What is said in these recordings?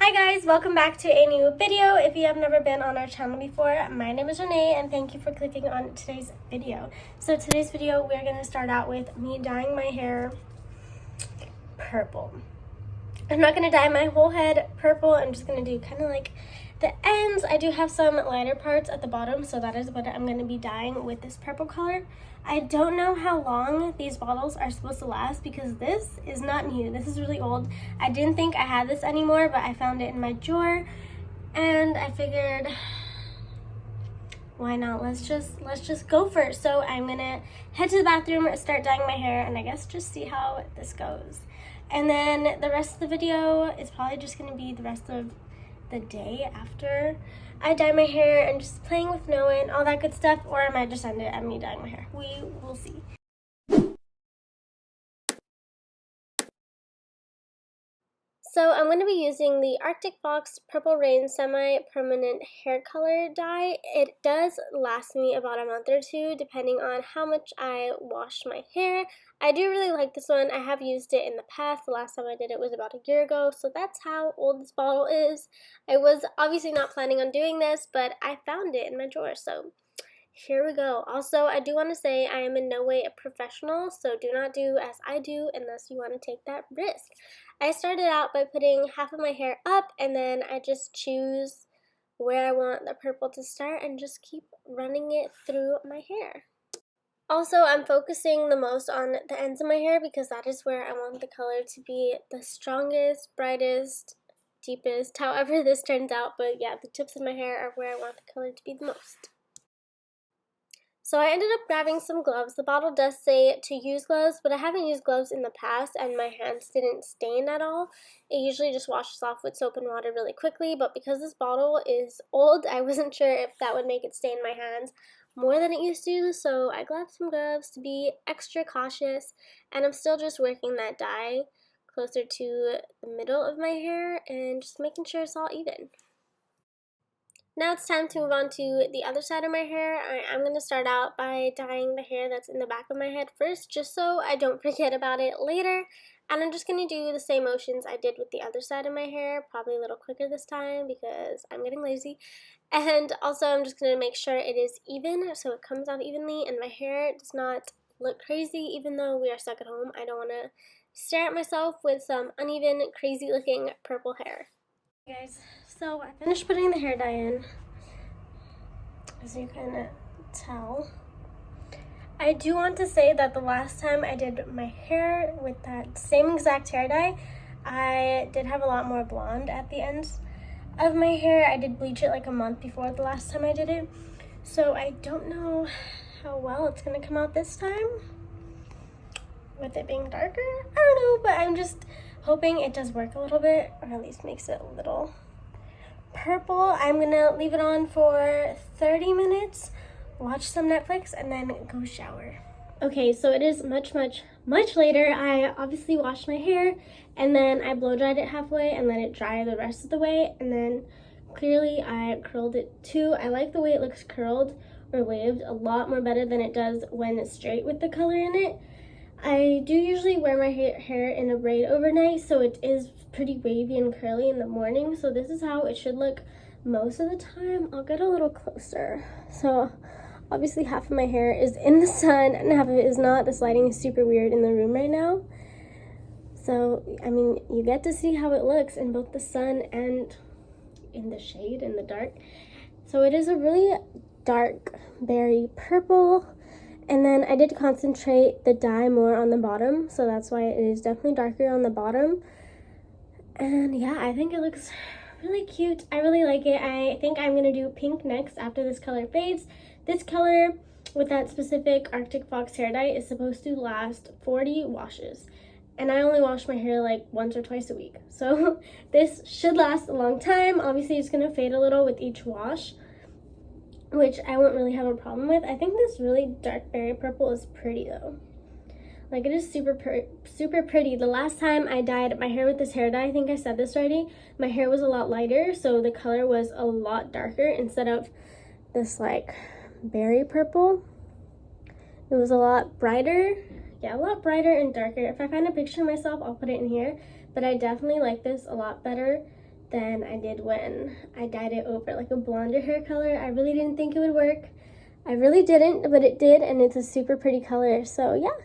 Hi guys, welcome back to a new video. If you have never been on our channel before, my name is Renee and thank you for clicking on today's video. So today's video, we're going to start out with me dyeing my hair purple. I'm not going to dye my whole head purple. I'm just going to do kind of like the ends. I do have some lighter parts at the bottom, so that is what I'm going to be dyeing with this purple color. I don't know how long these bottles are supposed to last because this is not new. This is really old. I didn't think I had this anymore, but I found it in my drawer and I figured, why not? Let's just go for it. So I'm gonna head to the bathroom, start dyeing my hair, and I guess just see how this goes. And then the rest of the video is probably just gonna be the rest of the day after I dye my hair and just playing with Noah and all that good stuff, or I might just end it at me dyeing my hair. We will see. So I'm going to be using the Arctic Fox Purple Rain Semi-Permanent Hair Color dye. It does last me about a month or two depending on how much I wash my hair. I do really like this one. I have used it in the past. The last time I did it was about a year ago, so that's how old this bottle is. I was obviously not planning on doing this, but I found it in my drawer, so here we go. Also, I do want to say I am in no way a professional, so do not do as I do unless you want to take that risk. I started out by putting half of my hair up, and then I just choose where I want the purple to start and just keep running it through my hair. Also, I'm focusing the most on the ends of my hair because that is where I want the color to be the strongest, brightest, deepest, however this turns out. But yeah, the tips of my hair are where I want the color to be the most. So I ended up grabbing some gloves. The bottle does say to use gloves, but I haven't used gloves in the past and my hands didn't stain at all. It usually just washes off with soap and water really quickly, but because this bottle is old, I wasn't sure if that would make it stain my hands more than it used to, so I grabbed some gloves to be extra cautious, and I'm still just working that dye closer to the middle of my hair and just making sure it's all even. Now it's time to move on to the other side of my hair. I'm going to start out by dyeing the hair that's in the back of my head first, just so I don't forget about it later. And I'm just going to do the same motions I did with the other side of my hair, probably a little quicker this time because I'm getting lazy. And also I'm just going to make sure it is even, so it comes out evenly and my hair does not look crazy. Even though we are stuck at home, I don't want to stare at myself with some uneven, crazy looking purple hair. Hey guys, so I finished putting the hair dye in, as you can tell. I do want to say that the last time I did my hair with that same exact hair dye, I did have a lot more blonde at the ends of my hair. I did bleach it like a month before the last time I did it, so I don't know how well it's gonna come out this time with it being darker. I don't know, but I'm just hoping it does work a little bit, or at least makes it a little purple. I'm gonna leave it on for 30 minutes, watch some Netflix, and then go shower. Okay, so it is much later. I obviously washed my hair and then I blow dried it halfway and let it dry the rest of the way, and then clearly I curled it too. I like the way it looks curled or waved a lot more better than it does when it's straight with the color in it. I do usually wear my hair in a braid overnight, so it is pretty wavy and curly in the morning, so this is how it should look most of the time. I'll get a little closer. So obviously half of my hair is in the sun and half of it is not. This lighting is super weird in the room right now. So, I mean, you get to see how it looks in both the sun and in the shade, in the dark. So it is a really dark berry purple. And then I did concentrate the dye more on the bottom, so that's why it is definitely darker on the bottom. And yeah, I think it looks really cute. I really like it. I think I'm going to do pink next after this color fades. This color with that specific Arctic Fox hair dye is supposed to last 40 washes. And I only wash my hair like once or twice a week. So this should last a long time. Obviously it's going to fade a little with each wash, which I won't really have a problem with. I think this really dark berry purple is pretty though. Like, it is super pretty. The last time I dyed my hair with this hair dye, I think I said this already, my hair was a lot lighter, so the color was a lot darker instead of this like berry purple. It was a lot brighter. Yeah, a lot brighter and darker. If I find a picture of myself, I'll put it in here, but I definitely like this a lot better than I did when I dyed it over like a blonder hair color. I really didn't think it would work. I really didn't, but it did, and it's a super pretty color. So yeah,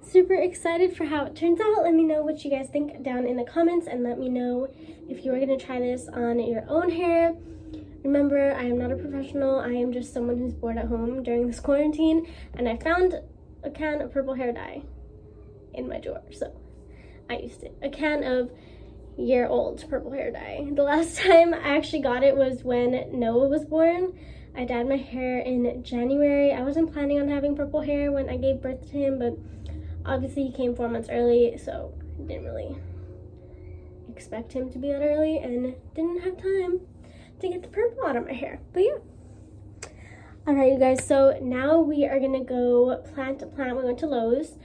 super excited for how it turns out. Let me know what you guys think down in the comments, and let me know if you are going to try this on your own hair. Remember, I am not a professional. I am just someone who's bored at home during this quarantine, and I found a can of purple hair dye in my drawer, so I used it. A can of year-old purple hair dye. The last time I actually got it was when Noah was born. I dyed my hair in January. I wasn't planning on having purple hair when I gave birth to him, but obviously he came 4 months early, so I didn't really expect him to be that early and didn't have time to get the purple out of my hair. But yeah. Alright, you guys, so now we are gonna go plant a plant. We went to Lowe's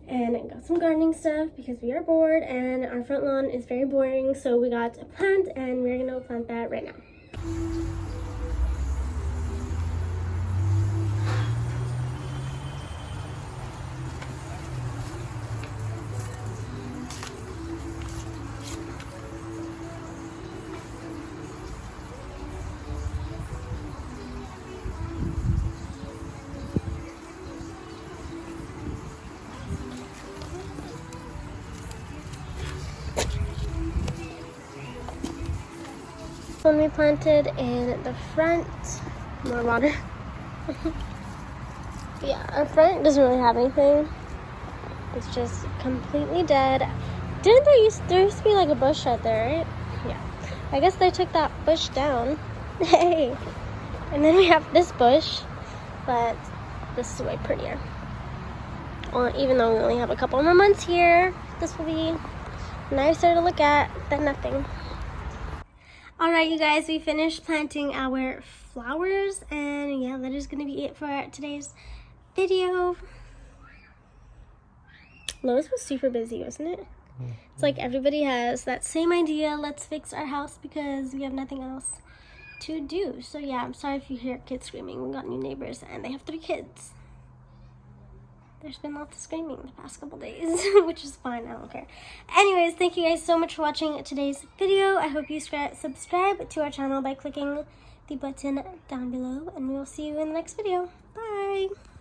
and got some gardening stuff because we are bored and our front lawn is very boring. So we got a plant and we're gonna plant that right now. When we planted in the front, more water. Yeah, our front doesn't really have anything. It's just completely dead. Didn't there used to be like a bush right there, right? Yeah. I guess they took that bush down. Hey. And then we have this bush, but this is way prettier. Well, even though we only have a couple more months here, this will be nicer to look at than nothing. Alright, you guys, we finished planting our flowers, and yeah, that is going to be it for today's video. Lowe's was super busy, wasn't it? Mm-hmm. It's like everybody has that same idea, let's fix our house because we have nothing else to do. So yeah, I'm sorry if you hear kids screaming. We got new neighbors and they have 3 kids. There's been lots of screaming the past couple days, which is fine, I don't care. Anyways, thank you guys so much for watching today's video. I hope you subscribe to our channel by clicking the button down below, and we will see you in the next video. Bye!